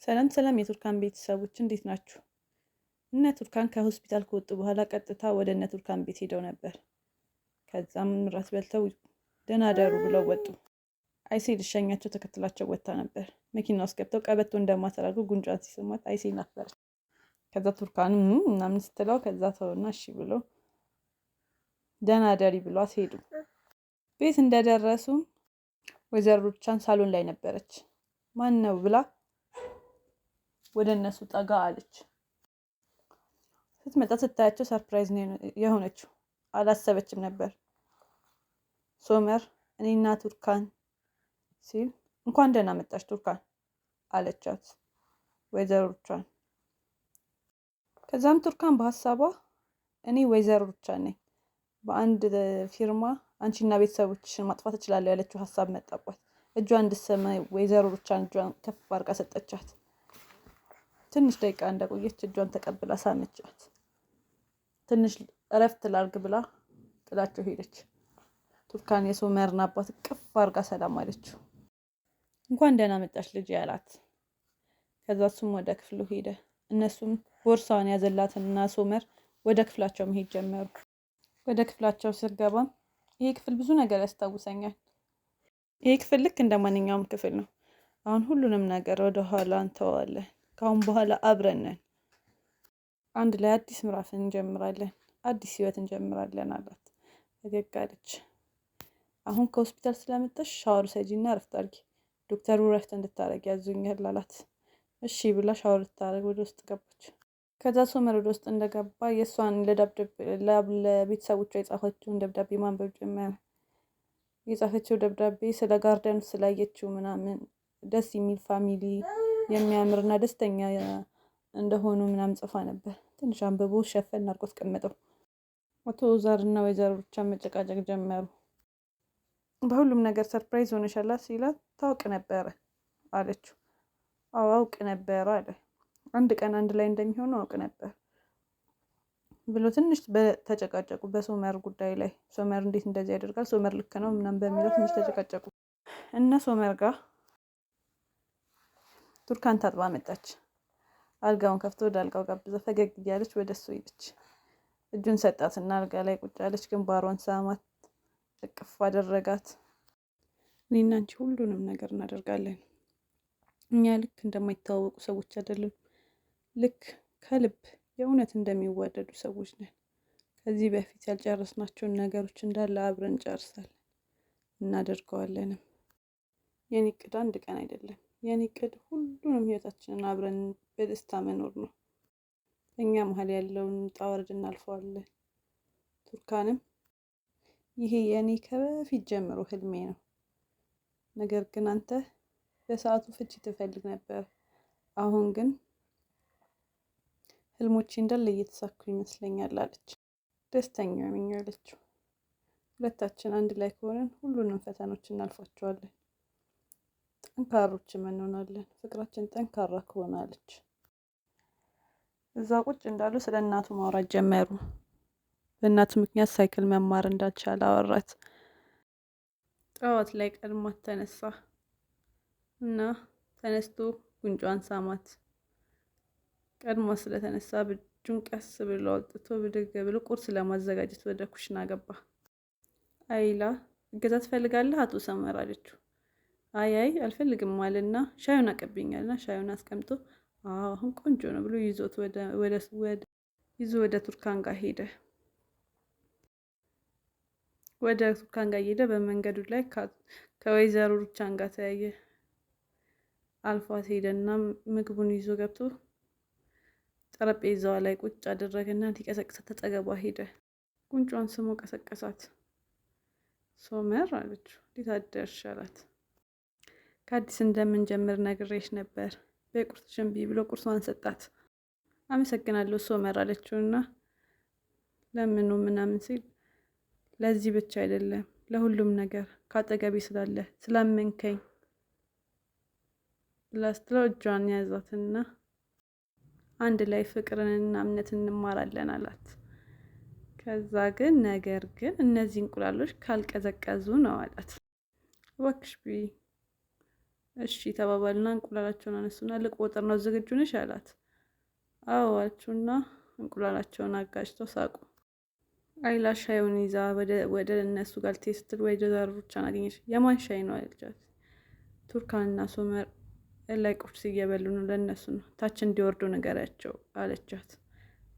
ሰላም ሰላም የቱርካን ቤተሰቦች እንዴት ናችሁ? እነ ቱርካን ከሆስፒታል ከወጡ በኋላ ቀጥታ ወደ እነ ቱርካን ቤት ሄደው ነበር። ከዛም ራት በልተው ደህና ደሩ ብለው ወጡ። አይሴ ልሸኛቸው ተከትላቸው ወጥታ ነበር። መኪና ውስጥ ገብተው ቀበቶ እንደማተራርጉ ጉንጯን ሲስማት አይሴ ነበረች። ከዛ ቱርካን ምናምን ስትለው ከዛ ተውና እሺ ብሎ ደህና ደሪ ብሏት ሄዱ። ቤት እንደደረሱ ወይዘሮ ሩቻን ሳሎን ላይ ነበረች። ማን ነው ብላ ወደ እነሱ ጠጋ አለች። ስትመጣ ስታያቸው ሰርፕራይዝ ነው የሆነችው። አላሰበችም ነበር። ሶመር እኔና ቱርካን ሲል እንኳን ደህና መጣች ቱርካን አለቻት ወይዘሮ ሩቻን። ከዛም ቱርካን በሀሳቧ እኔ ወይዘሮ ሩቻን ነኝ፣ በአንድ ፊርማ አንቺና ቤተሰቦችሽን ማጥፋት እችላለሁ ያለችው ሀሳብ መጣባት። እጇን እንድትሰማ ወይዘሮ ሩቻን እጇን ከፍ አድርጋ ሰጠቻት። ትንሽ ደቂቃ እንደቆየች እጇን ተቀብላ ሳመቻት። ትንሽ እረፍት ላርግ ብላ ጥላቸው ሄደች። ቱርካን የሶመርን አባት ቅፍ አድርጋ ሰላም አለችው። እንኳን ደህና መጣች ልጅ ያላት። ከዛ እሱም ወደ ክፍሉ ሄደ። እነሱም ቦርሳዋን ያዘላትና ሶመር ወደ ክፍላቸው መሄድ ጀመሩ። ወደ ክፍላቸው ስገባም ይሄ ክፍል ብዙ ነገር ያስታውሰኛል። ይሄ ክፍል ልክ እንደ ማንኛውም ክፍል ነው። አሁን ሁሉንም ነገር ወደ ኋላ እንተዋለን። ከአሁን በኋላ አብረን ነን። አንድ ላይ አዲስ ምዕራፍ እንጀምራለን፣ አዲስ ህይወት እንጀምራለን አላት። ፈገግ አለች። አሁን ከሆስፒታል ስለመጣሽ ሻወር ሰጂና እረፍት አድርጊ፣ ዶክተሩ እረፍት እንድታረጊ ያዙኛል አላት። እሺ ብላ ሻወር ልታረግ ወደ ውስጥ ገባች። ከዛ ሶመር ወደ ውስጥ እንደገባ የእሷን ለቤተሰቦቿ የጻፈችውን ደብዳቤ ማንበብ ጀመረ። የጻፈችው ደብዳቤ ስለ ጋርደን ስላየችው ምናምን ደስ የሚል ፋሚሊ የሚያምርና ደስተኛ እንደሆኑ ምናምን ጽፋ ነበር። ትንሽ አንብቦ ሸፈን አድርጎ አስቀመጠው። አቶ ዛርና ወይዘሮ ሩቻን መጨቃጨቅ ጀመሩ። በሁሉም ነገር ሰርፕራይዝ ሆነሻል ሲላት ታውቅ ነበረ አለችው። አዎ አውቅ ነበረ አለ። አንድ ቀን አንድ ላይ እንደሚሆኑ አውቅ ነበር ብሎ ትንሽ ተጨቃጨቁ በሶመር ጉዳይ ላይ። ሶመር እንዴት እንደዚህ ያደርጋል፣ ሶመር ልክ ነው ምናምን በሚለው ትንሽ ተጨቃጨቁ። እነ ሶመር ጋር ቱርካን ታጥባ መጣች። አልጋውን ከፍቶ ወደ አልጋው ጋብዛ ፈገግ እያለች ወደ እሱ ሄደች። እጁን ሰጣትና አልጋ ላይ ቁጭ አለች። ግንባሯን ሳማት፣ እቅፍ አደረጋት። እኔና አንቺ ሁሉንም ነገር እናደርጋለን። እኛ ልክ እንደማይተዋወቁ ሰዎች አይደለም፣ ልክ ከልብ የእውነት እንደሚዋደዱ ሰዎች ነን። ከዚህ በፊት ያልጨረስናቸውን ነገሮች እንዳለ አብረን እንጨርሳለን፣ እናደርገዋለንም። የኔ እቅድ አንድ ቀን አይደለም፣ የኔ እቅድ ሁሉንም ህይወታችንን አብረን በደስታ መኖር ነው። በእኛ መሀል ያለውን ውጣ ውረድ እናልፈዋለን። ቱርካንም ይሄ የኔ ከበፊት ጀምሮ ህልሜ ነው። ነገር ግን አንተ በሰዓቱ ፍቺ ትፈልግ ነበር። አሁን ግን ህልሞቼ እንዳለ እየተሳኩ ይመስለኛል አለች። ደስተኛ ነኝ አለችው። ሁለታችን አንድ ላይ ከሆነን ሁሉንም ፈተኖች እናልፋቸዋለን፣ ጠንካሮችም እንሆናለን። ፍቅራችን ጠንካራ ከሆነ አለች። እዛ ቁጭ እንዳሉ ስለ እናቱ ማውራት ጀመሩ። በእናቱ ምክንያት ሳይክል መማር እንዳልቻለ አወራት። ጠዋት ላይ ቀድሟት ተነሳ እና ተነስቶ ጉንጯን ሳማት። ቀድሞ ስለተነሳ እጁን ቀስ ብሎ አውጥቶ ብድግ ብሎ ቁርስ ለማዘጋጀት ወደ ኩሽና ገባ። አይላ እገዛ ትፈልጋለህ አቶ ሰመር አለችው። አይ አልፈልግም አለና ሻዩን አቀብኛልና ሻዩን አስቀምጦ አሁን ቆንጆ ነው ብሎ ይዞት ወደ ቱርካን ጋር ሄደ። ወደ ቱርካን ጋር ሄደ። በመንገዱ ላይ ከወይዘሮ ሩቻን ጋር ተያየ። አልፏት ሄደና ምግቡን ይዞ ገብቶ ጠረጴዛዋ ላይ ቁጭ አደረገና ሊቀሰቅሳት ተጠገቧ ሄደ። ጉንጯን ስሞ ቀሰቀሳት። ሶመር አለችው። እንዴት አደርሽ አላት። ከአዲስ እንደምንጀምር ነግሬሽ ነበር፣ በቁርስሽን ብይ ብሎ ቁርሷን ሰጣት። አመሰግናለሁ ሶመር አለችውና ለምኑ ምናምን ሲል ለዚህ ብቻ አይደለም ለሁሉም ነገር ካጠገቤ ስላለ ስላመንከኝ ላስትለው እጇን ያዛትና አንድ ላይ ፍቅርንና እምነትን እንማራለን አላት። ከዛ ግን ነገር ግን እነዚህ እንቁላሎች ካልቀዘቀዙ ነው አላት። እባክሽ ብይ እሺ ተባባልና እንቁላላቸውን አነሱና ልቆጥር ነው ዝግጁ ነሽ አላት። አዎ አለችውና እንቁላላቸውን አጋጭተው ሳቁ። አይላ ሻዩን ይዛ ወደ እነሱ ጋር ልትሄድ ስትል ወይዘሮ ሩቻን አገኘች። የማን ሻይ ነው አለቻት። ቱርካንና ሶመር ላይ ቁርስ እየበሉ ነው፣ ለእነሱ ነው፣ ታች እንዲወርዱ ንገሪያቸው አለቻት።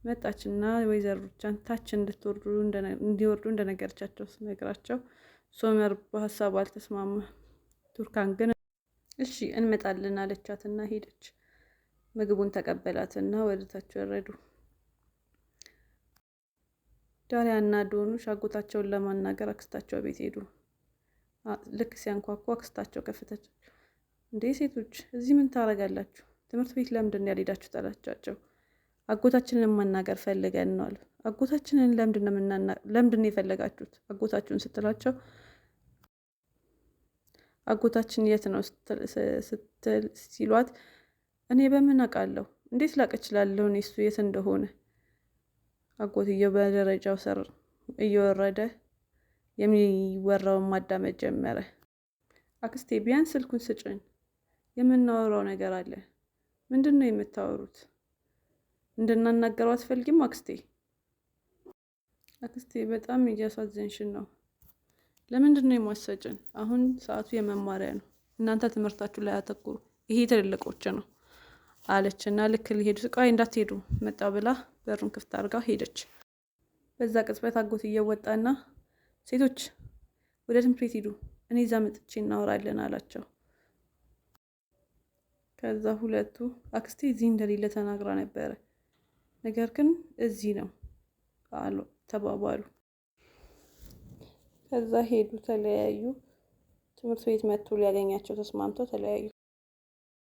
መጣችና ወይዘሮ ሩቻን ታች እንዲወርዱ እንደነገረቻቸው ስነግራቸው ሶመር በሀሳቡ አልተስማማ። ቱርካን ግን እሺ እንመጣለን አለቻትና ሄደች። ምግቡን ተቀበላትና ወደ ታች ወረዱ። ዳሪያና ዶኑሽ አጎታቸውን ለማናገር አክስታቸው ቤት ሄዱ። ልክ ሲያንኳኳ አክስታቸው ከፈተች። እንዴ ሴቶች እዚህ ምን ታረጋላችሁ? ትምህርት ቤት ለምንድን ነው ያልሄዳችሁ? ጠላቻቸው። አጎታችንን ማናገር ፈልገን ነው አሉ። አጎታችንን ለምንድን ነው የፈለጋችሁት? አጎታችሁን ስትላቸው አጎታችን የት ነው ሲሏት እኔ በምን አውቃለሁ? እንዴት ላቅ እችላለሁ? እኔ እሱ የት እንደሆነ። አጎትየው በደረጃው ስር እየወረደ የሚወራውን ማዳመጥ ጀመረ። አክስቴ ቢያንስ ስልኩን ስጭኝ፣ የምናወራው ነገር አለ። ምንድን ነው የምታወሩት? እንድናናገረው አትፈልጊም አክስቴ? አክስቴ በጣም እያሳዘንሽን ነው። ለምንድን ነው የማሰጭን? አሁን ሰዓቱ የመማሪያ ነው። እናንተ ትምህርታችሁ ላይ አተኩሩ። ይሄ ትልልቆች ነው አለችና ልክ ሊሄዱ ቆይ እንዳትሄዱ መጣ ብላ በሩን ክፍት አድርጋ ሄደች። በዛ ቅጽበት አጎትየው ወጣና ሴቶች ወደ ትምህርት ቤት ሂዱ፣ እኔ እዛ መጥቼ እናወራለን አላቸው። ከዛ ሁለቱ አክስቴ እዚህ እንደሌለ ተናግራ ነበረ፣ ነገር ግን እዚህ ነው አሉ ተባባሉ። ከዛ ሄዱ፣ ተለያዩ። ትምህርት ቤት መጥቶ ሊያገኛቸው ተስማምተው ተለያዩ።